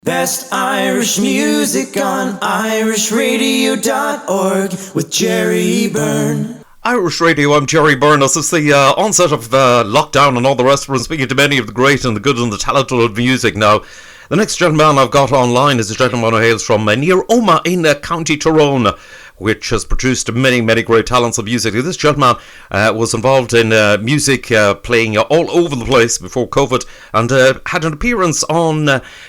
Best Irish music on irishradio.org with Jerry Byrne. Irish Radio, I'm Jerry Byrne. This is the onset of lockdown and all the rest. We're speaking to many of the great and the good and the talented of music now. The next gentleman I've got online is a gentleman who hails from near Omagh in County Tyrone, which has produced many, many great talents of music. This gentleman was involved in music playing all over the place before COVID and had an appearance on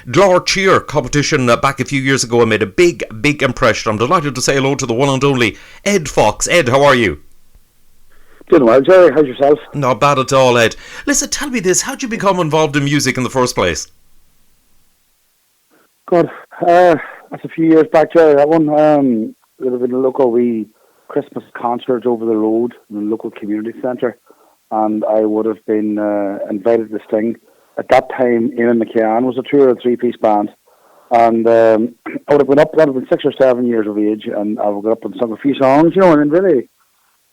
Glor Tire competition back a few years ago and made a big, big impression. I'm delighted to say hello to the one and only Ed Fox. Ed, how are you? Doing well, Jerry. How's yourself? Not bad at all, Ed. Listen, tell me this. How'd you become involved in music in the first place? God, that's a few years back, Jerry. That one, there would have been a local wee Christmas concert over the road in the local community centre, and I would have been invited to sing. At that time, Ian McCann was a 2 or 3 piece band, and I would have been up. That would have been 6 or 7 years of age, and I would get up and sung a few songs, and then really,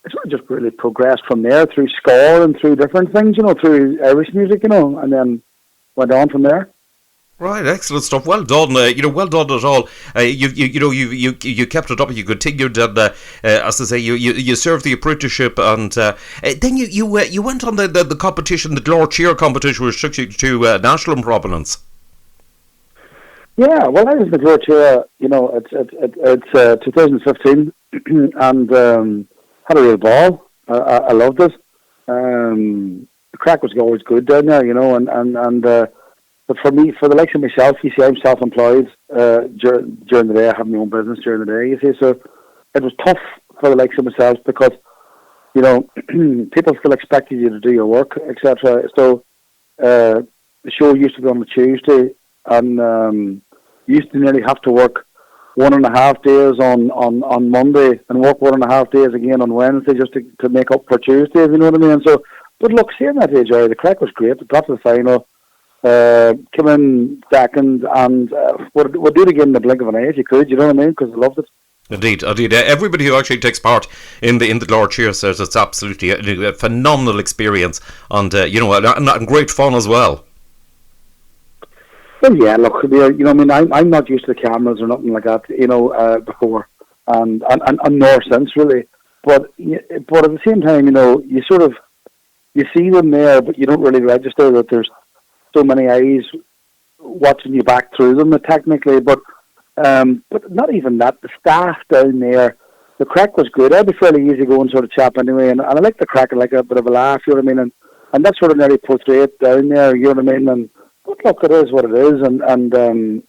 it sort of just really progressed from there through score and through different things, through Irish music, and then went on from there. Right, excellent stuff. Well done. Well done at all. You kept it up. You continued, and as I say, you served the apprenticeship, and then you went on the competition, the Glor Tire competition, which took you to national prominence. Yeah, well, I was in the Glor Tire. It's 2015, and had a real ball. I loved it. The crack was always good down there, but for me, for the likes of myself, you see, I'm self-employed during the day. I have my own business during the day, you see. So it was tough for the likes of myself because, people still expected you to do your work, etc. So the show used to be on a Tuesday, and you used to nearly have to work 1.5 days on Monday and work 1.5 days again on Wednesday just to make up for Tuesday, if you know what I mean. So, but look, seeing that age, the crack was great. We got to the final. Come in second, and we'll do it again in the blink of an eye if you could, you know what I mean, because I loved it. Indeed. Everybody who actually takes part in the Glor Tire says it's absolutely a phenomenal experience, and and great fun as well. Well, yeah, look, I'm not used to the cameras or nothing like that, before, and nor since really, but at the same time, you sort of you see them there, but you don't really register that there's so many eyes watching you back through them technically, but not even that. The staff down there, the crack was good. I'd be fairly easy going sort of chap anyway, and I like the crack. I like a bit of a laugh, you know what I mean, and that's sort of nearly portrayed down there, you know what I mean. And but look, it is what it is, and and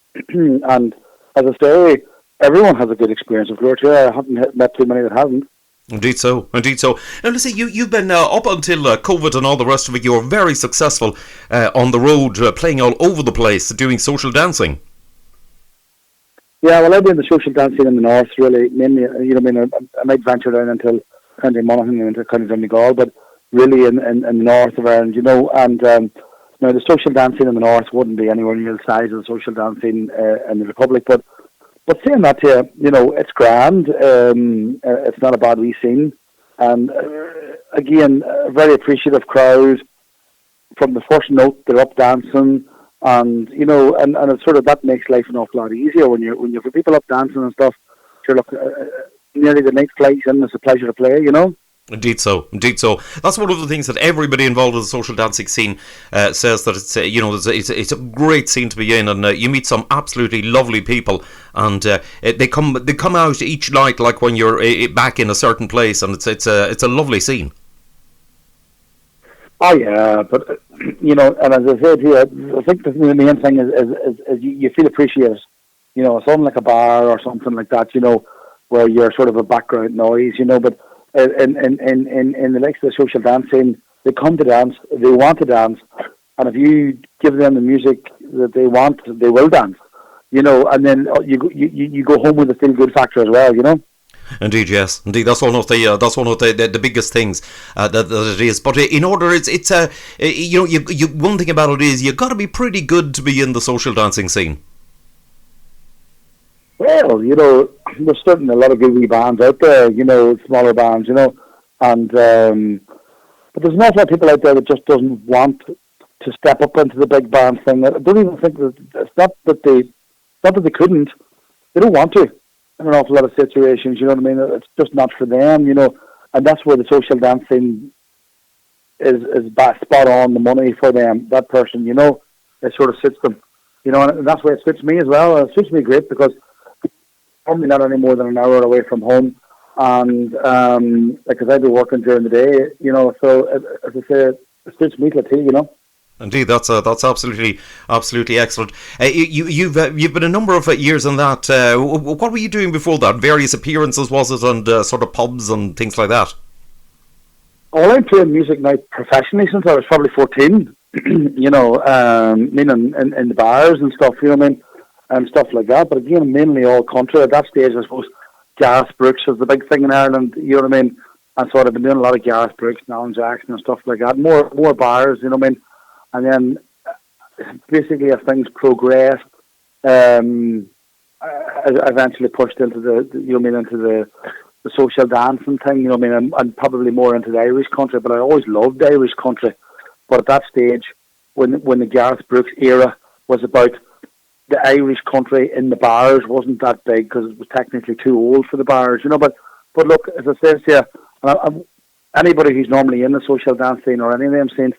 as I say, everyone has a good experience of Glor Tire. I haven't met too many that haven't. Indeed so. Now listen, you've been up until COVID and all the rest of it, you were very successful on the road, playing all over the place, doing social dancing. Yeah, well, I've been the social dancing in the north, really, mainly, I might venture down until County Monaghan and into County Donegal, but really in the north of Ireland, and now the social dancing in the north wouldn't be anywhere near the size of the social dancing in the Republic, but saying that to you, it's grand. It's not a bad wee scene. And again, a very appreciative crowd. From the first note, they're up dancing. And, and it's sort of, that makes life an awful lot easier when you've got people up dancing and stuff. Sure, look, nearly the night flies in, it's a pleasure to play, Indeed so. That's one of the things that everybody involved in the social dancing scene says, that it's a great scene to be in, and you meet some absolutely lovely people, and they come out each night like when you're back in a certain place, and it's a lovely scene. Oh yeah, but and as I said here, I think the main thing is you feel appreciated. Something like a bar or something like that, where you're sort of a background noise, but. In the likes of the social dancing, they come to dance, they want to dance, and if you give them the music that they want, they will dance, and then you go home with a feel good factor as well, Indeed, yes. Indeed, that's one of the biggest things that it is. But in order, it's one thing about it is you've got to be pretty good to be in the social dancing scene. Well, there's certainly a lot of good wee bands out there, smaller bands, and but there's an awful lot of people out there that just doesn't want to step up into the big band thing. I don't even think that it's not that they Not that they couldn't. They don't want to in an awful lot of situations, you know what I mean? It's just not for them, you know. And that's where the social dancing is spot on the money for them, that person, you know. It sort of suits them, you know, and that's why it suits me as well. It suits me great because I'm probably not any more than an hour away from home. And because I do working during the day, you know, so as I say, it suits me to a T, you know. Indeed, that's absolutely excellent. You've been a number of years in that. What were you doing before that? Various appearances, was it, and sort of pubs and things like that? Well, I'm playing music now professionally since I was probably 14. You know, meaning in the bars and stuff. You know what I mean, and stuff like that. But again, mainly all country. At that stage, I suppose Gareth Brooks was the big thing in Ireland. You know what I mean? And so I've been doing a lot of Gareth Brooks, Alan Jackson, and stuff like that. More bars. You know what I mean? And then, basically, as things progressed, I eventually pushed into the social dancing thing. You know what I mean? And probably more into the Irish country. But I always loved Irish country. But at that stage, when the Gareth Brooks era was about, the Irish country in the bars wasn't that big because it was technically too old for the bars. You know, but look, as I said to you, anybody who's normally in the social dance scene or any of them scenes,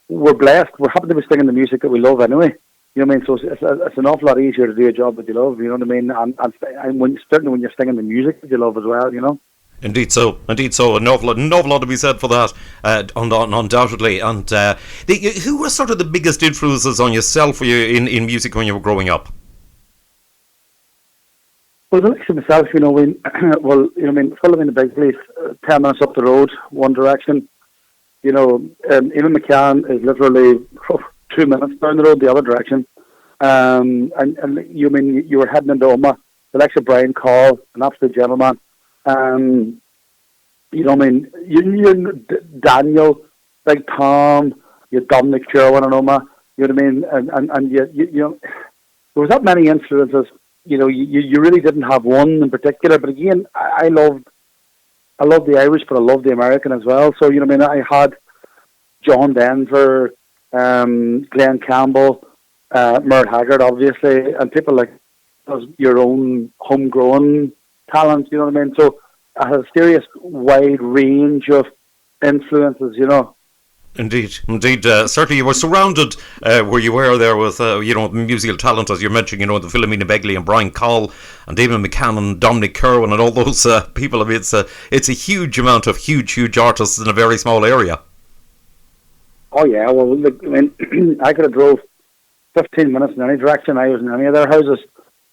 we're blessed. We're happy to be singing the music that we love anyway. You know what I mean? So it's an awful lot easier to do a job that you love. You know what I mean? And certainly when you're singing the music that you love as well. You know. Indeed so. An awful lot to be said for that, undoubtedly. And who were sort of the biggest influences on yourself in music when you were growing up? Well, the likes of myself, you know, following the big place, 10 minutes up the road, One Direction. You know, Ian McCann is literally 2 minutes down the road the other direction. And you were heading into Oma, the likes of Brian Call, an absolute gentleman. You know what I mean? You Daniel, Big Tom, you Dominic Sherwin and Oma. You know what I mean? And you know, there was that many influences. You know, you really didn't have one in particular. But again, I love the Irish, but I love the American as well. So you know what I mean? I had John Denver, Glenn Campbell, Mert Haggard, obviously, and people like your own homegrown talents, you know what I mean? So I had a serious wide range of influences, you know. Indeed. Certainly you were surrounded where you were there with, musical talent, as you mentioned, you know, the Philomena Begley and Brian Call and David McCann and Dominic Kerwin and all those people. I mean, it's a huge amount of huge artists in a very small area. Oh, yeah. Well, look, I mean, I could have drove 15 minutes in any direction. I was in any of their houses.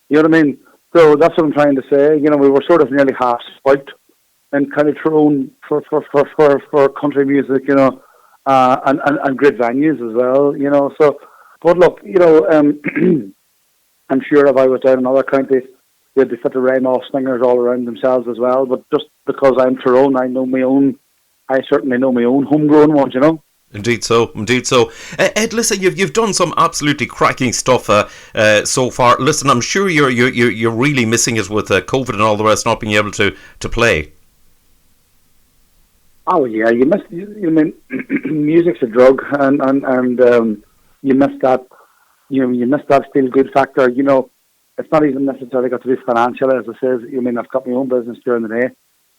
You know what I mean? So that's what I'm trying to say. You know, we were sort of nearly half spoilt in kind of Tyrone for country music, you know, and great venues as well, you know. So, but look, you know, I'm sure if I was down in other counties, they'd be fit to rain off singers all around themselves as well. But just because I'm Tyrone, I certainly know my own homegrown ones, you know. Indeed so. Ed, listen, you've done some absolutely cracking stuff so far. Listen, I'm sure you're really missing it with COVID and all the rest, not being able to play. Oh yeah, you mean music's a drug, and you miss that. You miss that feel good factor. You know, it's not even necessarily got to be financial, as I says. You mean I've got my own business during the day,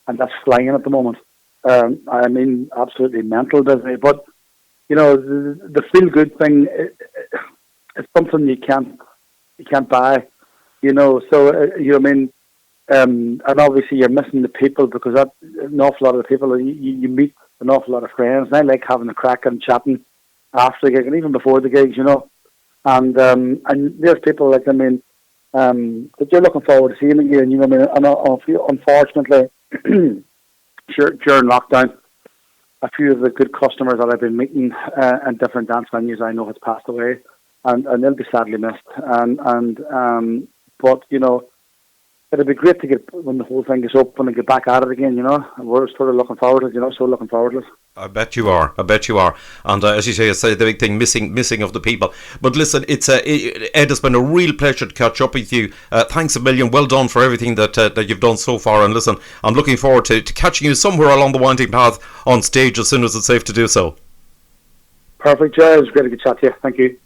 and that's flying at the moment. I mean, absolutely mental busy, but. You know, the feel good thing, it's something you can't buy, you know. So you know what I mean, and obviously you're missing the people because that an awful lot of the people you meet an awful lot of friends. And I like having a crack and chatting after the gig and even before the gigs, you know. And there's people like that you're looking forward to seeing again, you know what I mean. And unfortunately, during lockdown, a few of the good customers that I've been meeting in different dance venues I know has passed away, and they'll be sadly missed. But you know, it'll be great to get when the whole thing is open and get back at it again. You know, and we're sort of looking forward to it. You know, so looking forward to it. I bet you are. And as you say, it's the big thing, missing of the people. But listen, Ed, it's been a real pleasure to catch up with you. Thanks a million. Well done for everything that you've done so far. And listen, I'm looking forward to catching you somewhere along the winding path on stage as soon as it's safe to do so. Perfect, Joe. It was great to chat to you. Thank you.